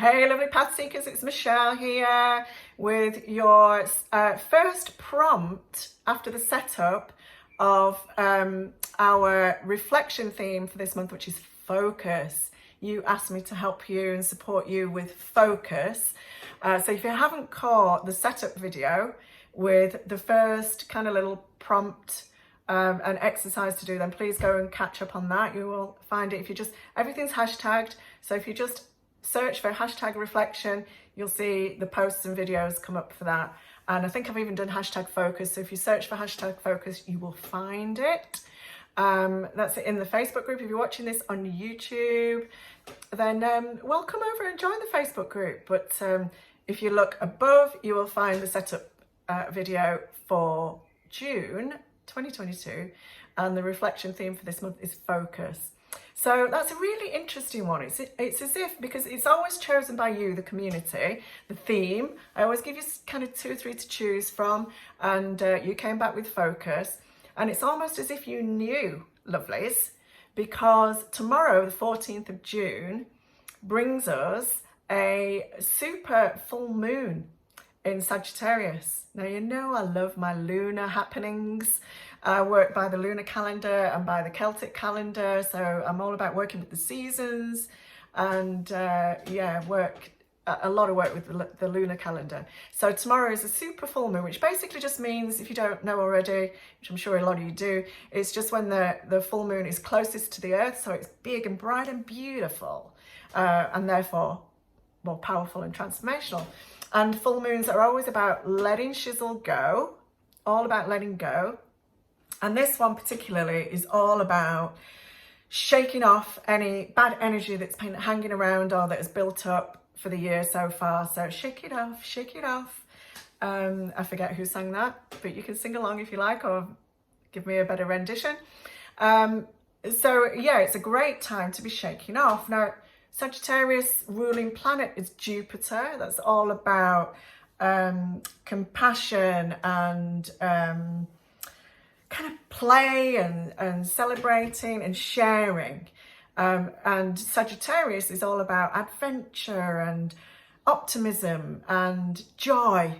Hey lovely path seekers, it's Michelle here with your first prompt after the setup of our reflection theme for this month, which is focus. You asked me to help you and support you with focus. So if you haven't caught the setup video with the first kind of little prompt and exercise to do, then please go and catch up on that. You will find it if you just, everything's hashtagged. So if you just search for hashtag reflection, you'll see the posts and videos come up for that. And I think I've even done hashtag focus. So if you search for hashtag focus, you will find it. That's it in the Facebook group. If you're watching this on YouTube, then welcome over and join the Facebook group. But if you look above, you will find the setup video for June 2022. And the reflection theme for this month is focus. So that's a really interesting one. It's as if, because it's always chosen by you, the community, the theme. I always give you kind of 2 or 3 to choose from, and you came back with focus. And it's almost as if you knew, lovelies, because tomorrow, the 14th of June, brings us a super full moon in Sagittarius. Now, you know I love my lunar happenings. I work by the lunar calendar and by the Celtic calendar, so I'm all about working with the seasons and work a lot of work with the lunar calendar. So tomorrow is a super full moon, which basically just means, if you don't know already, which I'm sure a lot of you do, it's just when the full moon is closest to the earth, so it's big and bright and beautiful, and therefore more powerful and transformational. And full moons are always about letting shizzle go, all about letting go. And this one particularly is all about shaking off any bad energy that's been hanging around or that has built up for the year so far. So shake it off, shake it off. I forget who sang that, but you can sing along if you like, or give me a better rendition. So yeah, it's a great time to be shaking off. Now, Sagittarius ruling planet is Jupiter. That's all about compassion and kind of play and celebrating and sharing. And Sagittarius is all about adventure and optimism and joy.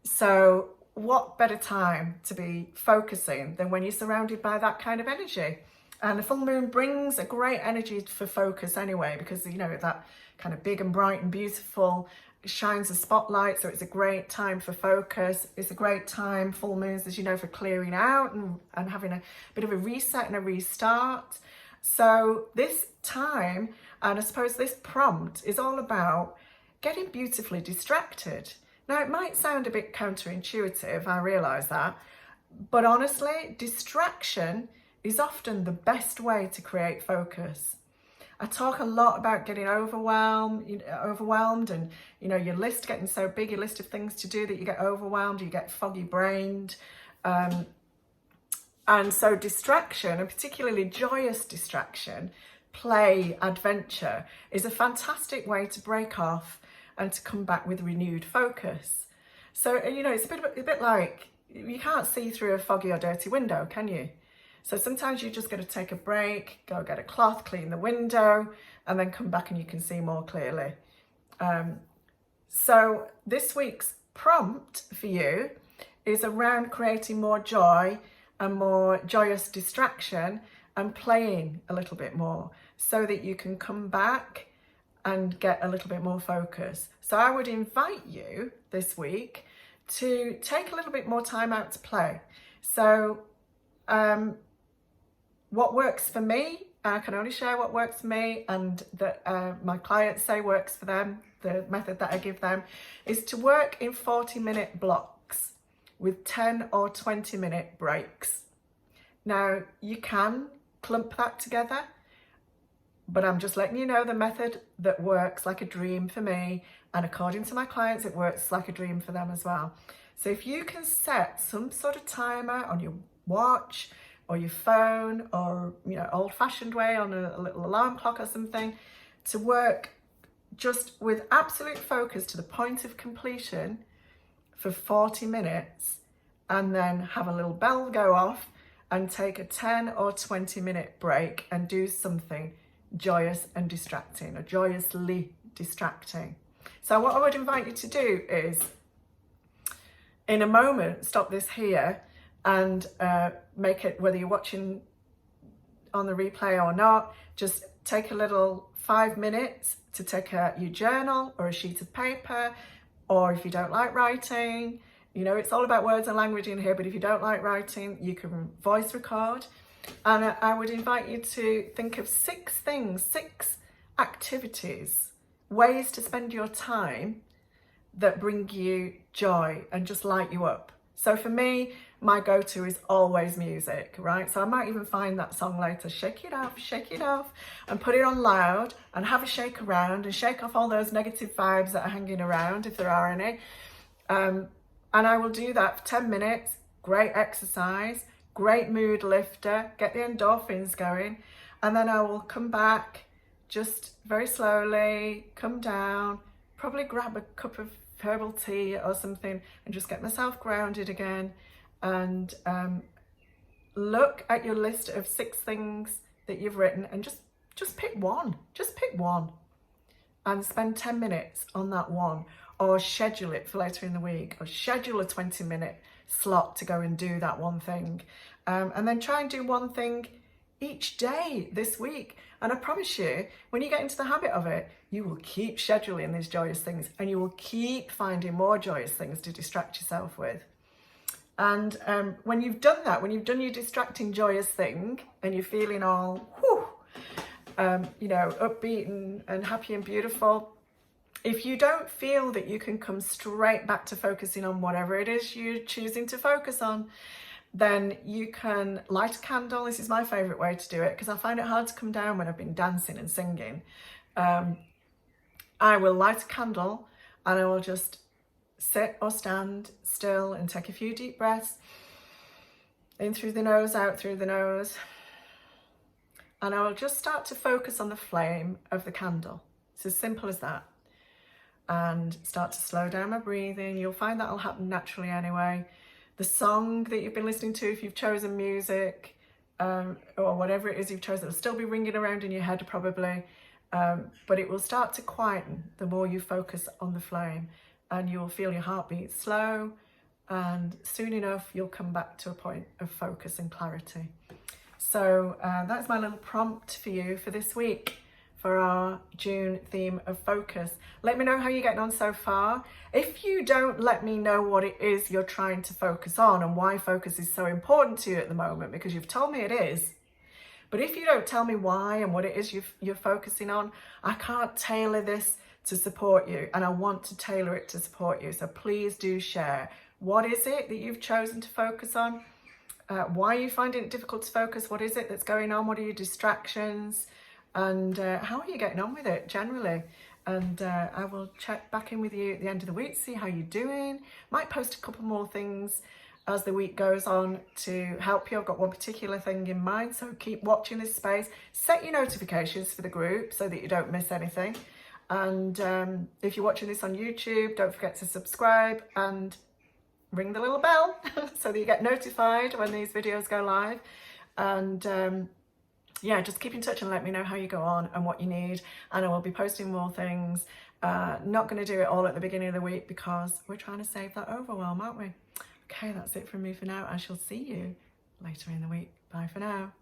So what better time to be focusing than when you're surrounded by that kind of energy? And the full moon brings a great energy for focus anyway, because, you know, that kind of big and bright and beautiful shines a spotlight. So it's a great time for focus. It's a great time, full moons, as you know, for clearing out and having a bit of a reset and a restart. So this time, and I suppose this prompt, is all about getting beautifully distracted. Now, it might sound a bit counterintuitive, I realise that, but honestly, distraction is often the best way to create focus. I talk a lot about getting overwhelmed and, you know, your list getting so big, your list of things to do, that you get overwhelmed, you get foggy brained. And so distraction, and particularly joyous distraction, play, adventure, is a fantastic way to break off and to come back with renewed focus. So, you know, it's a bit like, you can't see through a foggy or dirty window, can you? So sometimes you just got to take a break, go get a cloth, clean the window, and then come back and you can see more clearly. So this week's prompt for you is around creating more joy and more joyous distraction and playing a little bit more, so that you can come back and get a little bit more focus. So I would invite you this week to take a little bit more time out to play. So what works for me, I can only share what works for me, and that my clients say works for them, the method that I give them, is to work in 40-minute blocks with 10 or 20-minute breaks. Now, you can clump that together, but I'm just letting you know the method that works like a dream for me, and according to my clients, it works like a dream for them as well. So if you can set some sort of timer on your watch or your phone, or, you know, old-fashioned way on a little alarm clock or something, to work just with absolute focus to the point of completion for 40 minutes, and then have a little bell go off and take a 10 or 20-minute break and do something joyous and distracting, or joyously distracting. So what I would invite you to do is, in a moment, stop this here and make it, whether you're watching on the replay or not, just take a little 5 minutes to take out your journal or a sheet of paper, or if you don't like writing, you know, it's all about words and language in here, but if you don't like writing, you can voice record. And I would invite you to think of 6 things, 6 activities, ways to spend your time that bring you joy and just light you up. So for me, my go-to is always music, right? So I might even find that song later, shake it off, and put it on loud and have a shake around and shake off all those negative vibes that are hanging around, if there are any. And I will do that for 10 minutes, great exercise, great mood lifter, get the endorphins going. And then I will come back, just very slowly, come down, probably grab a cup of herbal tea or something and just get myself grounded again. And look at your list of 6 things that you've written and just pick one, and spend 10 minutes on that one, or schedule it for later in the week, or schedule a 20-minute slot to go and do that one thing. And then try and do one thing each day this week. And I promise you, when you get into the habit of it, you will keep scheduling these joyous things and you will keep finding more joyous things to distract yourself with. And when you've done that, when you've done your distracting joyous thing and you're feeling all, you know, upbeat and happy and beautiful, if you don't feel that you can come straight back to focusing on whatever it is you're choosing to focus on, then you can light a candle. This is my favourite way to do it because I find it hard to come down when I've been dancing and singing. I will light a candle and I will just sit or stand still and take a few deep breaths in through the nose, out through the nose. And I will just start to focus on the flame of the candle. It's as simple as that. And start to slow down my breathing. You'll find that'll happen naturally anyway. The song that you've been listening to, if you've chosen music, or whatever it is you've chosen, it'll still be ringing around in your head probably, but it will start to quieten the more you focus on the flame, and you will feel your heartbeat slow, and soon enough you'll come back to a point of focus and clarity. So that's my little prompt for you for this week, for our June theme of focus. Let me know how you're getting on so far. If you don't let me know what it is you're trying to focus on and why focus is so important to you at the moment, because you've told me it is, but if you don't tell me why and what it is you're focusing on, I can't tailor this to support you, and I want to tailor it to support you. So please do share. What is it that you've chosen to focus on? Why are you finding it difficult to focus? What is it that's going on? What are your distractions? And how are you getting on with it generally? And I will check back in with you at the end of the week to see how you're doing. Might post a couple more things as the week goes on to help you. I've got one particular thing in mind, so keep watching this space. Set your notifications for the group so that you don't miss anything. And if you're watching this on YouTube, don't forget to subscribe and ring the little bell so that you get notified when these videos go live. And yeah, just keep in touch and let me know how you go on and what you need, and I will be posting more things. Not going to do it all at the beginning of the week because we're trying to save that overwhelm, aren't we? Okay, that's it from me for now. I shall see you later in the week. Bye for now.